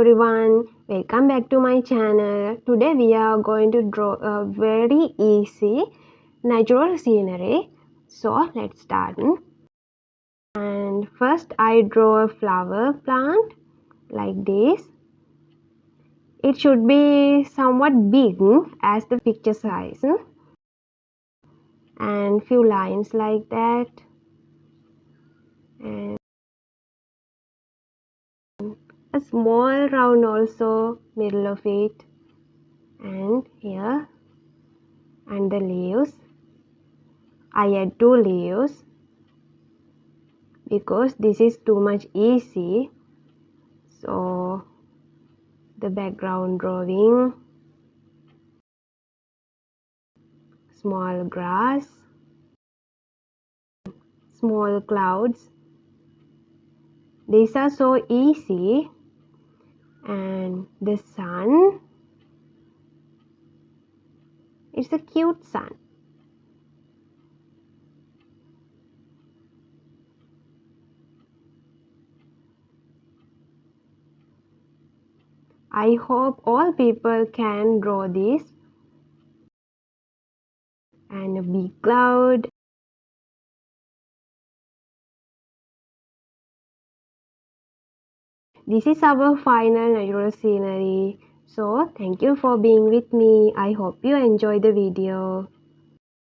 everyone, welcome back to my channel. Today we are going to draw a very easy natural scenery. So let's start. And first I draw a flower plant like this. It should be somewhat big as the picture size. And few lines like that. And a small round also middle of it. And here. And the leaves. I add 2 leaves because this is too much easy. So the background drawing, small grass, small clouds. These are so easy. And the sun, it's a cute sun. I hope all people can draw this. And a big cloud. This is our final natural scenery. So thank you for being with me. I hope you enjoy the video.